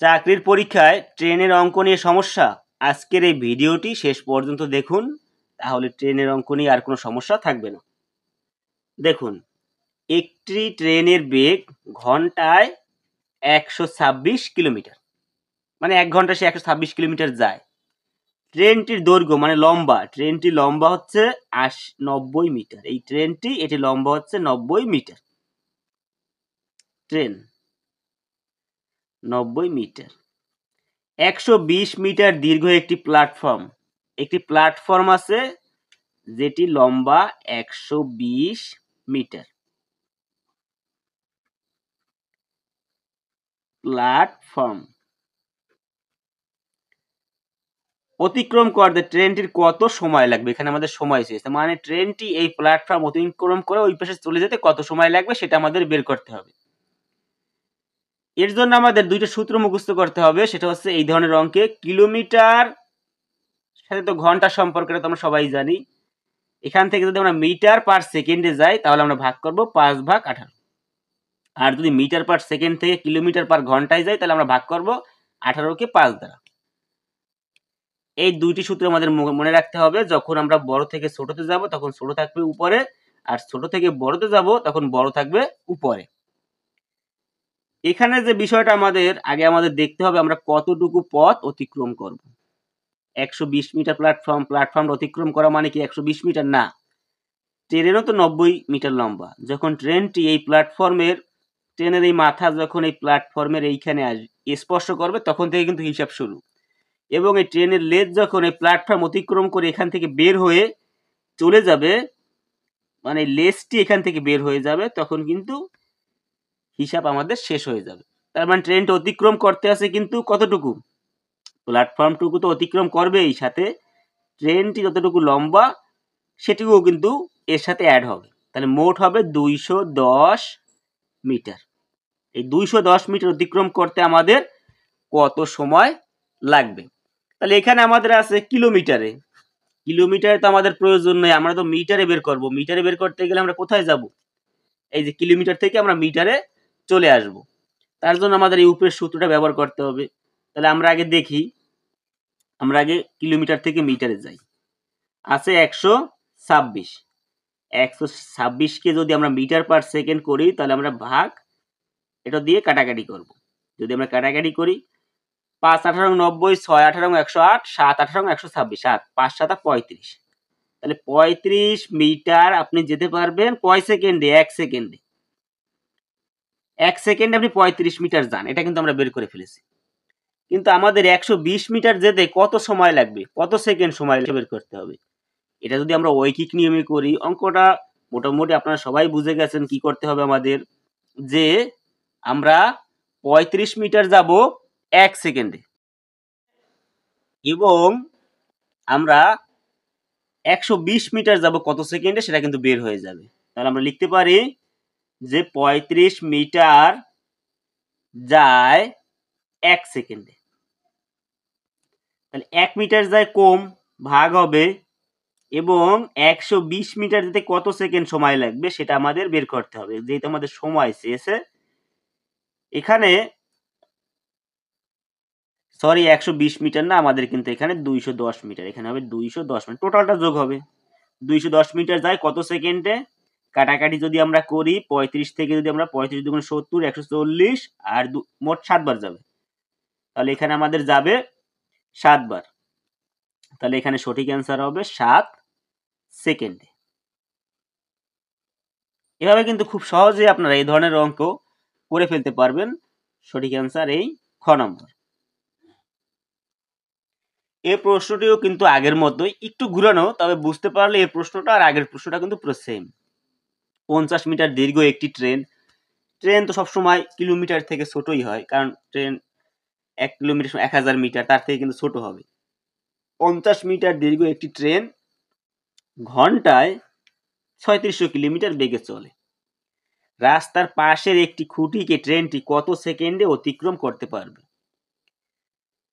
চাকরির পরীক্ষায় ট্রেনের অঙ্ক নিয়ে সমস্যা? আজকের এই ভিডিওটি শেষ পর্যন্ত দেখুন, তাহলে ট্রেনের অঙ্ক নিয়ে আর কোনো সমস্যা থাকবে না। দেখুন, একটি ট্রেনের বেগ ঘন্টায় ১২৬ কিলোমিটার, মানে ১ ঘন্টায় সে ১২৬ কিলোমিটার যায়। ট্রেনটির দৈর্ঘ্য মানে লম্বা, ট্রেনটি লম্বা হচ্ছে ৯০ মিটার। এই এটি লম্বা হচ্ছে ৯০ মিটার। Train ৯০ metre. ১২০ মিটার দীর্ঘ একটি প্ল্যাটফর্ম আছে যেটি লম্বা ১২০ মিটার। প্ল্যাটফর্ম অতিক্রম করতে ট্রেনটির কত সময় লাগবে? এখানে আমাদের সময় চেয়েছে, মানে ট্রেনটি এই প্ল্যাটফর্ম অতিক্রম করে ওই পাশে চলে যেতে কত সময় লাগবে সেটা আমাদের বের করতে হবে। এর জন্য আমাদের দুইটা সূত্র মুখস্থ করতে হবে। সেটা হচ্ছে এই ধরনের অঙ্কে কিলোমিটার সাথে তো ঘন্টা সম্পর্কে তো আমরা সবাই জানি। এখান থেকে যদি আমরা মিটার পার সেকেন্ডে যাই তাহলে আমরা ভাগ করব 5/18। আর যদি মিটার পার সেকেন্ড থেকে কিলোমিটার পার ঘন্টায় যাই তাহলে আমরা ভাগ করব 18কে 5 দ্বারা। এই দুইটি সূত্র আমাদের মনে রাখতে হবে। যখন আমরা বড় থেকে ছোটতে যাব তখন ছোট থাকবে উপরে, আর ছোট থেকে বড়তে যাব তখন বড় থাকবে উপরে। এখানে যে বিষয়টা আমাদের দেখতে হবে, আমরা কতটুকু পথ অতিক্রম করব। ১২০ মিটার প্ল্যাটফর্ম অতিক্রম করা মানে কি ১২০ মিটার না, ট্রেনেরও তো ৯০ মিটার লম্বা। যখন ট্রেনটি এই ট্রেনের এই মাথা যখন এই প্ল্যাটফর্মের এইখানে স্পর্শ করবে তখন থেকে কিন্তু হিসাব শুরু। এবং এই ট্রেনের লেজ যখন এই প্ল্যাটফর্ম অতিক্রম করে এখান থেকে বের হয়ে চলে যাবে, মানে লেজটি এখান থেকে বের হয়ে যাবে, তখন কিন্তু হিসাব আমাদের শেষ হয়ে যাবে। তার মানে ট্রেনটা অতিক্রম করতে আছে কিন্তু কতটুকু, প্ল্যাটফর্মটুকু তো অতিক্রম করবেই, সাথে ট্রেনটি যতটুকু লম্বা সেটুকুও কিন্তু এর সাথে অ্যাড হবে। তাহলে মোট হবে ২১০ মিটার। এই ২১০ মিটার অতিক্রম করতে আমাদের কত সময় লাগবে? তাহলে এখানে আমাদের আছে কিলোমিটারে তো আমাদের প্রয়োজন নেই, আমরা তো মিটারে বের করব। মিটারে বের করতে গেলে আমরা কোথায় যাব? এই যে কিলোমিটার থেকে আমরা মিটারে চলে আসব। তার জন্য আমাদের এই উপরের সূত্রটা ব্যবহার করতে হবে। তাহলে আমরা আগে দেখি, আমরা আগে কিলোমিটার থেকে মিটারে যাই। আছে ১২৬। ১২৬কে যদি আমরা মিটার পার সেকেন্ড করি তাহলে আমরা ভাগ এটা দিয়ে কাটাকাটি করব। যদি আমরা কাটাকাটি করি, ৫×১৮=৯০, ৬×১৮=১০৮, ৭×১৮=১২৬, ৭ ৫ ৭ ৩৫। তাহলে ৩৫ মিটার আপনি যেতে পারবেন কয় সেকেন্ডে? ১ সেকেন্ডে। ১ সেকেন্ডে আপনি ৩৫ মিটার যান, এটা কিন্তু আমরা বের করে ফেলেছি। কিন্তু আমাদের ১২০ মিটার যেতে কত সময় লাগবে, কত সেকেন্ড সময় বের করতে হবে। এটা যদি আমরা ঐকিক নিয়মে করি, অঙ্কটা মোটামুটি আপনারা সবাই বুঝে গেছেন কি করতে হবে আমাদের, যে আমরা ৩৫ মিটার যাব ১ সেকেন্ডে এবং আমরা ১২০ মিটার যাব কত সেকেন্ডে সেটা কিন্তু বের হয়ে যাবে। তাহলে আমরা লিখতে পারি যে ৩৫ মিটার যায় ১ সেকেন্ডে। তাহলে ১ মিটার যায় কম, ভাগ হবে, এবং ১২০ মিটার যেতে কত সেকেন্ড সময় লাগবে সেটা আমাদের বের করতে হবে। যেহেতু আমাদের সময় চেয়েছে, এখানে ১২০ মিটার না, আমাদের কিন্তু এখানে ২১০ মিটার, এখানে হবে ২১০ মিটার, টোটালটা যোগ হবে। ২১০ মিটার যায় কত সেকেন্ডে? কাটাকাটি যদি আমরা করি, ৩৫ থেকে যদি আমরা ৩৫ × ৭০, ১৪০, আর মোট ৭ বার যাবে। তাহলে এখানে আমাদের যাবে ৭ বার। তাহলে এখানে সঠিক অ্যান্সার হবে ৭ সেকেন্ডে। এভাবে কিন্তু খুব সহজে আপনারা এই ধরনের অঙ্ক করে ফেলতে পারবেন। সঠিক অ্যান্সার এই খ নম্বর। এই প্রশ্নটিও কিন্তু আগের মতোই, একটু ঘুরানো, তবে বুঝতে পারলে এই প্রশ্নটা আর আগের প্রশ্নটা কিন্তু পুরো সেম। ৫০ মিটার দীর্ঘ একটি ট্রেন তো সবসময় কিলোমিটার থেকে ছোটই হয়, কারণ ট্রেন ১ কিলোমিটার ১০০০ মিটার, তার থেকে কিন্তু ছোট হবে। ৫০ মিটার দীর্ঘ একটি ট্রেন ঘন্টায় ৩৬০০ কিলোমিটার বেগে চলে। রাস্তার পাশের একটি খুঁটিকে ট্রেনটি কত সেকেন্ডে অতিক্রম করতে পারবে?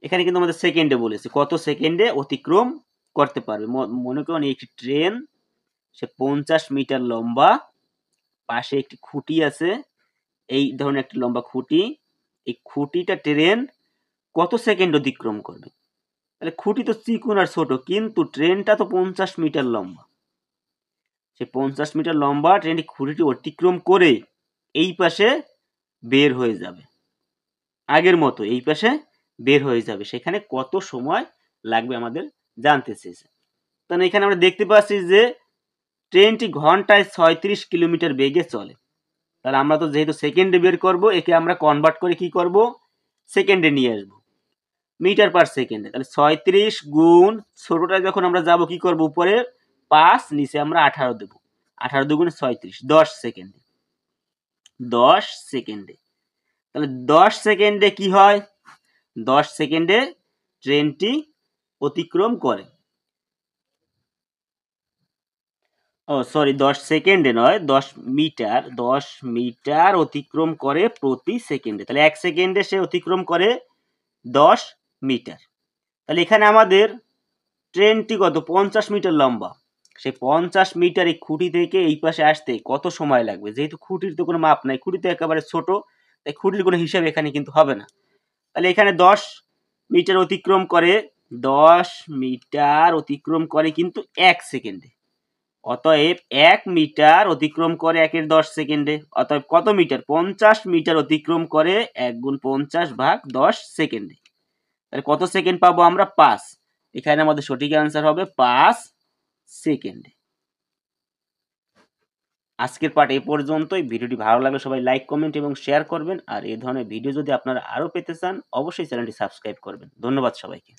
এখানে কিন্তু আমাদের সেকেন্ডে বলেছে, কত সেকেন্ডে অতিক্রম করতে পারবে। মনে করুন একটি ট্রেন, সে ৫০ মিটার লম্বা, পাশে একটি খুঁটি আছে, এই ধরনের একটি লম্বা খুঁটি। এই খুঁটিটা ট্রেন কত সেকেন্ড অতিক্রম করবে? তাহলে খুঁটি তো চিকন আর ছোট, কিন্তু ট্রেনটা তো 50 মিটার লম্বা। সেই 50 মিটার লম্বা ট্রেনটি খুঁটিটি অতিক্রম করে এই পাশে বের হয়ে যাবে, আগের মতো এই পাশে বের হয়ে যাবে। সেখানে কত সময় লাগবে আমাদের জানতে চেয়েছে। তাহলে এখানে আমরা দেখতে পাচ্ছি যে ট্রেনটি ঘন্টায় 36 কিলোমিটার বেগে চলে। তাহলে আমরা তো যেহেতু সেকেন্ডে বের করব, একে আমরা কনভার্ট করে কি করব, সেকেন্ডে নিয়ে আসবো, মিটার পার সেকেন্ডে। তাহলে 36 গুণ ছোটটা যখন আমরা যাব কি করব, উপরে 5, নিচে আমরা 18 দেব। 18 দুগুণে 36, 10 সেকেন্ডে। 10 সেকেন্ডে। তাহলে 10 সেকেন্ডে কি হয়, 10 সেকেন্ডে ট্রেনটি অতিক্রম করে। ও সরি, 10 সেকেন্ডে নয়, 10 মিটার। 10 মিটার অতিক্রম করে প্রতি সেকেন্ডে। তাহলে 1 সেকেন্ডে সে অতিক্রম করে 10 মিটার। তাহলে এখানে আমাদের ট্রেনটি কত, 50 মিটার লম্বা। সেই 50 মিটার এই খুঁটি থেকে এই পাশে আসতে কত সময় লাগবে? যেহেতু খুঁটির তো কোনো মাপ নাই, খুঁটি তো একেবারে ছোট, তাই খুঁটির কোনো হিসাব এখানে কিন্তু হবে না। তাহলে এখানে 10 মিটার অতিক্রম করে, 10 মিটার অতিক্রম করে কিন্তু 1 সেকেন্ডে। অতএব 1 মিটার অতিক্রম করে 1 এর 10 সেকেন্ডে। অতএব কত মিটার? 50 মিটার অতিক্রম করে 1 গুণ 50 ভাগ 10 সেকেন্ডে। তাহলে কত সেকেন্ড পাবো আমরা? 5। এখানে আমাদের সঠিক অ্যান্সার হবে 5 সেকেন্ডে। আজকের পার্ট এই পর্যন্তই। ভিডিওটি ভালো লাগলে সবাই লাইক, কমেন্ট এবং শেয়ার করবেন। আর এই ধরনের ভিডিও যদি আপনারা আরও পেতে চান, অবশ্যই চ্যানেলটি সাবস্ক্রাইব করবেন। ধন্যবাদ সবাইকে।